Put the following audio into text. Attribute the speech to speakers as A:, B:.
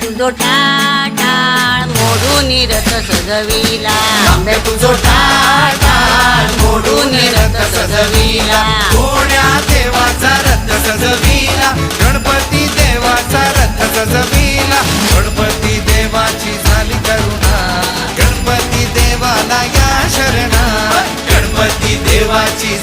A: तुझो टाळ मोडून रथ सजविला,
B: तांब्या तुझो टाळ मोडून रथ सजविला, कोण्या देवाचा रथ सजविला, गणपती देवाचा रथ सजविला, गणपती देवाची झाली करुणा, गणपती देवाला या शरणा, गणपती देवाची